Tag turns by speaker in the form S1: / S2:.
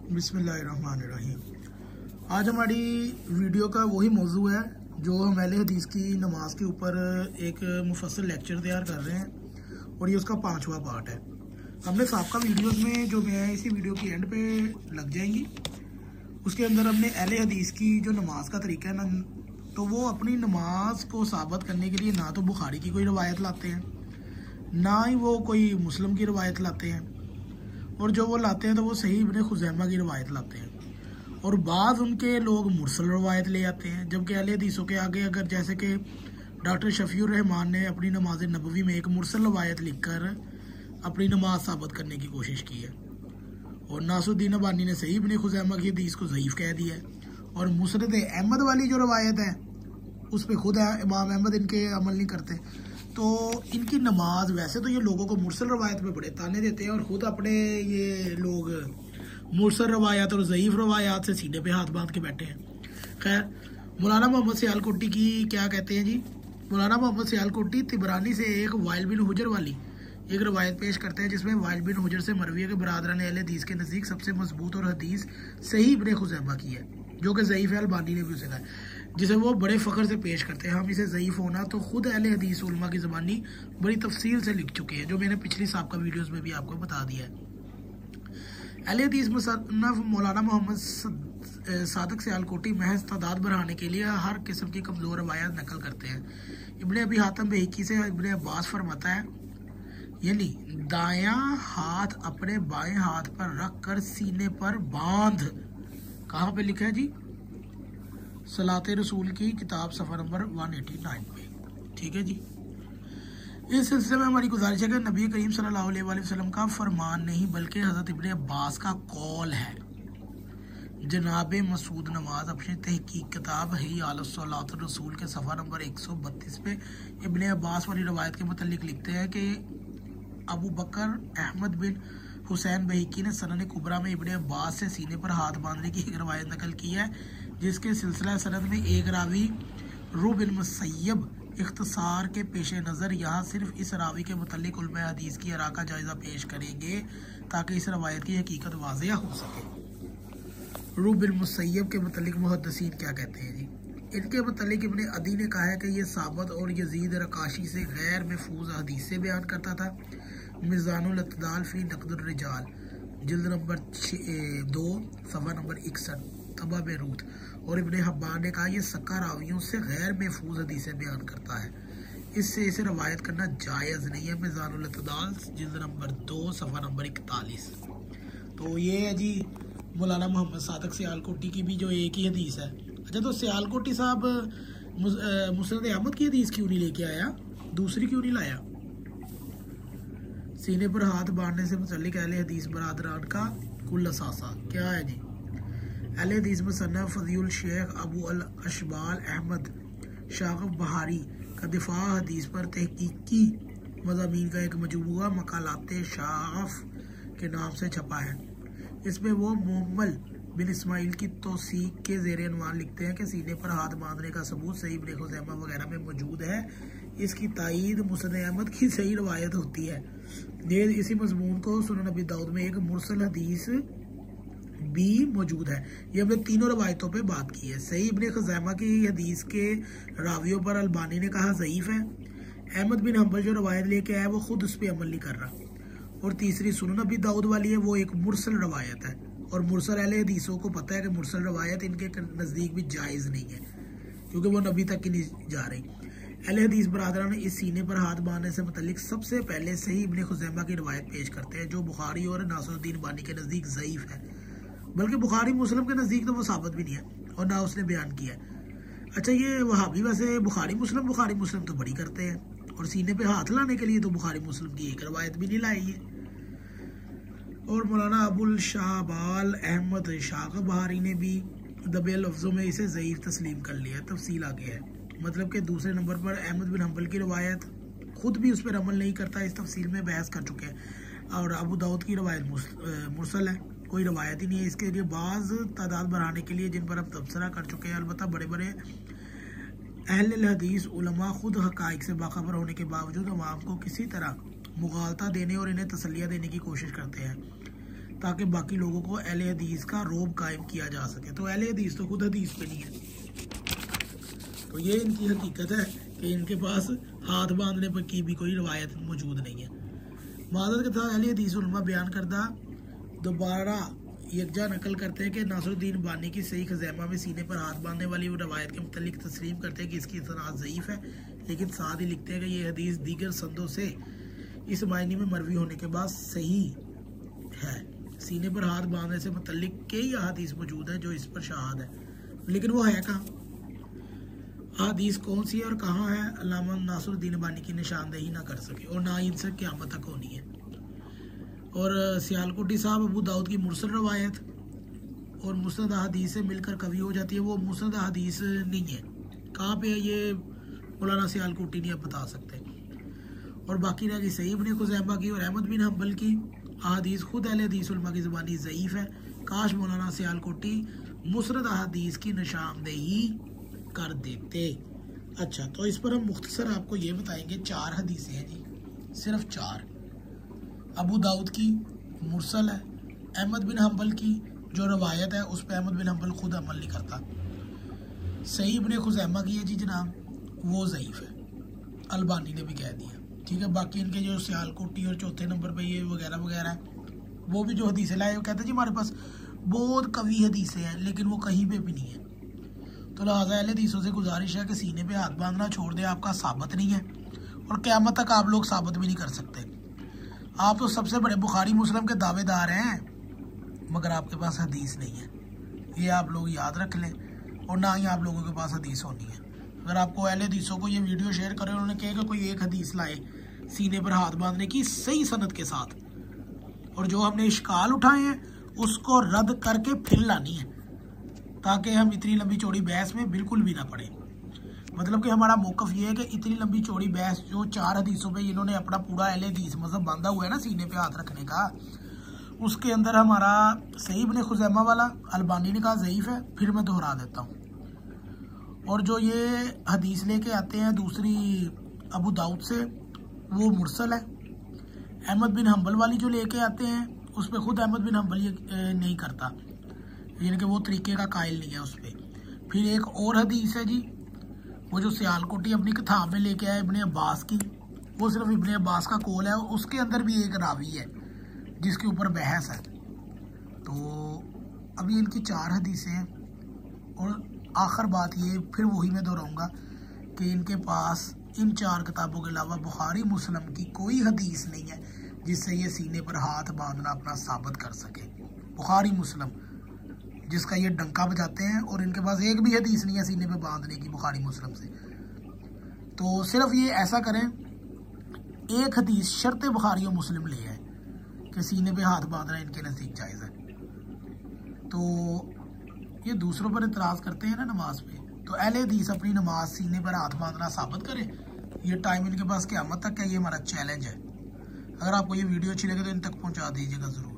S1: बिस्मिल्लाहिर्रहमानिर्रहीम। आज हमारी वीडियो का वही मौजू है जो हम अहले हदीस की नमाज के ऊपर एक मुफस्सल लेक्चर तैयार कर रहे हैं और ये उसका 5वां पार्ट है। हमने साबका वीडियोस में जो मैं इसी वीडियो की एंड पे लग जाएंगी, उसके अंदर हमने अहले हदीस की जो नमाज का तरीका है ना, तो वो अपनी नमाज को साबित करने के लिए ना तो बुखारी की कोई रवायत लाते हैं, ना ही वो कोई मुस्लिम की रवायत लाते हैं, और जो वो लाते हैं तो वो सही इब्ने खुज़ैमा की रवायत लाते हैं। और बाद उनके लोग मुरसल रवायत ले आते हैं, जबकि अहले हदीसों के आगे अगर जैसे कि डॉक्टर शफीउर रहमान ने अपनी नमाज नबवी में एक मुरसल रवायत लिखकर अपनी नमाज साबित करने की कोशिश की है, और नासुद्दीन अबानी ने सही इब्ने खुज़ैमा की हदीस को ज़ईफ़ कह दिया है। और मुस्नद अहमद वाली जो रवायत है उस पर खुद इमाम अहमद इनके अमल नहीं करते। तो इनकी नमाज, वैसे तो ये लोगों को मुरसल रवायत पे बड़े ताने देते हैं और ख़ुद अपने ये लोग मुरसल रवायात और ज़ईफ़ रवायात से सीने पे हाथ बांध के बैठे हैं। खैर, मौलाना मोहम्मद सियालकोटी की क्या कहते हैं जी। मौलाना मोहम्मद सियालकोटी तिबरानी से एक वाइल बिन हुजर वाली एक रवायत पेश करते हैं, जिसमें वाइल बिन हुजर से मरवी है कि बरादरान अहले हदीस के नज़दीक सबसे मजबूत और हदीस सही इब्ने खुज़ैमा की है, जो कि ज़ईफ़ है। अलबानी ने भी उसे कहा, जिसे वो बड़े फ़ख्र से पेश करते हैं। हम इसे ज़ईफ़ होना तो ख़ुद अहले हदीस उलमा की ज़बानी बड़ी तफसील से लिख चुके हैं, जो मैंने पिछली साबका वीडियोज़ में भी आपको बता दिया है। अहले हदीस मुसन्नफ़ मौलाना मोहम्मद सादक सियालकोटी महज तादाद बढ़ाने के लिए हर किस्म की कमज़ोर रवायत नकल करते हैं। इब्ने अबी हातिम बहकी से इब्ने अब्बास फरमाता है, यानी दायां हाथ अपने बाएं हाथ पर रख कर सीने पर बांध। कहाँ पे लिखा है जी? सलाते रसूल की किताब सफ़र नंबर 189 पे। ठीक है जी। इस सिलसिले में हमारी गुजारिश है कि नबी करीम सल्लल्लाहु अलैहि वसल्लम का फरमान नहीं बल्कि हज़रत इब्ने अब्बास का कौल है। जनाब मसूद नवाज अपनी तहकीक किताब ही आलत रसूल के सफ़ा नंबर 132 पे इब्ने अब्बास वाली रवायत के मुतल्लिक लिखते हैं कि अबू बकर अहमद बिन हुसैन बहकी ने सनन कुबरा में इब्ने अब्बास से सीने पर हाथ बांधने की एक रवायत नकल की है, जिसके सिलसिला सनद में एक रावी रूह बिन मुसय्यब इख्तिसार के पेश नज़र यहाँ सिर्फ इस रावी के मुतल्लिक उलमा हदीस की आरा का जायज़ा पेश करेंगे ताकि इस रवायत की हकीकत वाज़िया हो सके। रूह बिन मुसय्यब के मुतल्लिक मुहद्दिसीन क्या कहते हैं जी? इनके मुतल्लिक इब्ने अदी ने कहा है कि ये साबत और यजीद रकाशी से गैर महफूज हदीस से बयान करता था। मिज़ानुल अतदाल फ़ी नक़दुर रिजाल जिल्द नंबर 2 सफ़ा नंबर 61 तबा बेरूत। और इब्ने हब्बान ने कहा, यह सक्का रावियों से गैर महफूज हदीसें बयान करता है, इससे इसे रवायत करना जायज़ नहीं है। मिज़ानुल अतदाल जिल्द नंबर 2 सफ़ा नंबर 41। तो ये है जी मौलाना मोहम्मद सादक सियालकोटी की भी जो एक ही हदीस है। अच्छा, तो सियालकोटी साहब मुस्नद अहमद की हदीस क्यों नहीं लेके आया, दूसरी क्यों नहीं लाया? सीने पर हाथ बांधने से मुतल्लिक अहले हदीस बरादरान का कुल असासा क्या है जी? अहले हदीस मुसन्नफ़ फ़ज़ील शेख अबू अल अशबाल अहमद शाग़ब बहारी का दिफा हदीस पर तहकीकी मज़ामीन का एक मजमूआ मकालाते शाग़फ के नाम से छपा है। इसमें वो मुअम्मल बिन इस्माइल की तौसीक के ज़ेर अनवान लिखते हैं कि सीने पर हाथ बांधने का सबूत सही इब्ने खुज़ैमा वगैरह में मौजूद है। इसकी तायीद मुस्नद अहमद की सही रवायत होती है। ये इसी मजमून को सुनन नबी दाऊद में एक मुरसल हदीस भी मौजूद है। ये हमने तीनों रवायतों पे बात की है। सही इब्ने खुज़ैमा की हदीस के रावियों पर अलबानी ने कहा ज़ईफ़ है। अहमद बिन हम्बल जो रवायत लेके आया वो खुद उस पर अमल नहीं कर रहा। और तीसरी सुनन नबी दाऊद वाली है, वो एक मुरसल रवायत है, और मुरसल अहले हदीसों को पता है कि मुरसल रवायत इनके नज़दीक भी जायज़ नहीं है, क्योंकि वो नबी तक ही नहीं जा रही। अहले हदीस बरादरान ने इस सीने पर हाथ बांधने से मुतल्लिक सबसे पहले सही इब्ने खुज़ैमा की रवायत पेश करते हैं, जो बुखारी और नासरुद्दीन बानी के नज़दीक ज़ईफ़ है, बल्कि बुखारी मुस्लिम के नज़दीक तो वो साबित भी नहीं है और ना उसने बयान किया है। अच्छा, ये वहाबी वैसे बुखारी मुस्लिम तो बड़ी करते हैं, और सीने पे हाथ लाने के लिए तो बुखारी मुस्लिम की एक रवायत भी नहीं लाई है। और मौलाना अबुल शाहबाल अहमद शाग़ब बहारी ने भी दबे लफ्ज़ों में इसे ज़ईफ़ तस्लीम कर लिया। तफसील आगे है, मतलब कि दूसरे नंबर पर अहमद बिन हम्बल की रवायत खुद भी उस पर अमल नहीं करता, इस तफसील में बहस कर चुके हैं। और अबू दाऊद की रवायत मुरसल है, कोई रवायत ही नहीं है। इसके लिए बाज़ तादाद बढ़ाने के लिए जिन पर हम तबसरा कर चुके हैं, अलबत्ता बड़े बड़े अहले हदीस उलमा खुद हक़ाइक़ से बाखबर होने के बावजूद अवाम को किसी तरह मुगालता देने और इन्हें तसल्लियाँ देने की कोशिश करते हैं ताकि बाकी लोगों को अहले हदीस का रोब कायम किया जा सके। तो अहले हदीस तो खुद हदीस पे नहीं है। तो ये इनकी हकीकत है कि इनके पास हाथ बांधने पर की भी कोई रवायत मौजूद नहीं है। मादत के साथ अहले हदीस उलमा बयान करदा दोबारा यकजा नकल करते हैं कि नासरुद्दीन बानी की सही खज़ैमा में सीने पर हाथ बांधने वाली वो रवायत के मुतालिक तस्लीम करते हैं कि इसकी सनाद ज़ईफ़ है, लेकिन साथ ही लिखते हैं कि ये हदीस दीगर संदों से इस मायने में मरवी होने के बाद सही है। सीने पर हाथ बांधने से मुतालिक कई अहादीस मौजूद है जो इस पर शहाद है, लेकिन वो है कहाँ, अहादीस कौन सी है और कहाँ है, अल्लामा नासरुद्दीन बानी की निशानदेही ना कर सके और ना इनसे क़यामत तक होनी है। और सियालकोटी साहब अबू दाऊद की मुरसल रवायत और मुस्नद अहादीस से मिलकर कवी हो जाती है, वो मुस्नद अहादीस नहीं है। कहाँ पे है ये मौलाना सियालकोटी नहीं अब बता सकते। और बाकी रह गई सही इब्न खुज़ैमा की और अहमद बिन हम्बल की अहादीस खुद अहले हदीस उलमा की ज़बानी ज़ईफ़ है। काश मौलाना सियालकोटी मुस्नद अहादीस की निशानदेही कर देते। अच्छा, तो इस पर हम मुख्तसर आपको ये बताएंगे 4 हदीसें हैं जी, सिर्फ 4। अबू दाऊद की मुरसल है, अहमद बिन हम्बल की जो रवायत है उस पर अहमद बिन हम्बल खुद अमल नहीं करता, सही इब्न खुज़ैमा की है जी जनाब, वो ज़ईफ़ है, अलबानी ने भी कह दिया, ठीक है। बाकी इनके जो सियालकोटी और चौथे नंबर पे ये वगैरह वगैरह है, वो भी जो हदीसें लाए वो कहते हैं जी हमारे पास बहुत कवी हदीसें हैं लेकिन वो कहीं पे भी नहीं है। तो लिहाजा अहले हदीसों से गुजारिश है कि सीने पे हाथ बांधना छोड़ दें, आपका साबित नहीं है और क़यामत तक आप लोग साबित भी नहीं कर सकते। आप तो सबसे बड़े बुखारी मुस्लिम के दावेदार हैं मगर आपके पास हदीस नहीं है, ये आप लोग याद रख लें, और ना ही आप लोगों के पास हदीस होनी है। अगर आपको अहले हदीसों को ये वीडियो शेयर करें, उन्होंने कहा कि कोई एक हदीस लाए सीने पर हाथ बांधने की सही सनद के साथ, और जो हमने इश्काल उठाए हैं उसको रद्द करके फिर लानी है, ताकि हम इतनी लंबी चौड़ी बहस में बिल्कुल भी ना पड़े। मतलब कि हमारा मौक़िफ़ ये है कि इतनी लंबी चौड़ी बहस जो 4 हदीसों पे इन्होंने अपना पूरा अहले हदीस मज़हब बांधा हुआ है ना सीने पे हाथ रखने का, उसके अंदर हमारा सही इब्न खुज़ैमा वाला अलबानी ने कहा ज़ईफ़ है, फिर मैं दोहरा देता हूँ। और जो ये हदीस लेके आते हैं दूसरी अबू दाऊद से, वो मुरसल है। अहमद बिन हम्बल वाली जो लेके आते हैं उस पर खुद अहमद बिन हम्बल ये नहीं करता, यानी कि वो तरीके का कायल नहीं है उस पर। फिर एक और हदीस है जी, वो जो सियालकोटी अपनी किताब में लेके आए इब्ने अब्बास की, वो सिर्फ इब्ने अब्बास का कौल है, उसके अंदर भी एक रावी है जिसके ऊपर बहस है। तो अभी इनकी 4 हदीसें हैं। और आखिर बात ये फिर वही मैं दोहराऊंगा कि इनके पास इन 4 किताबों के अलावा बुखारी मुस्लिम की कोई हदीस नहीं है जिससे ये सीने पर हाथ बांधना अपना साबित कर सके। बुखारी मुस्लिम जिसका ये डंका बजाते हैं, और इनके पास एक भी हदीस नहीं है सीने पे बांधने की बुखारी मुस्लिम से। तो सिर्फ ये ऐसा करें, एक हदीस शर्त बुखारी और मुस्लिम ले आए कि सीने पे हाथ बांधना इनके नज़दीक जायज़ है। तो ये दूसरों पर इतराज़ करते हैं ना नमाज पे, तो अहले हदीस अपनी नमाज सीने पर हाथ बांधना साबित करें। ये टाइम इनके पास क़यामत तक है, ये हमारा चैलेंज है। अगर आपको ये वीडियो अच्छी लगे तो इन तक पहुँचा दीजिएगा ज़रूर।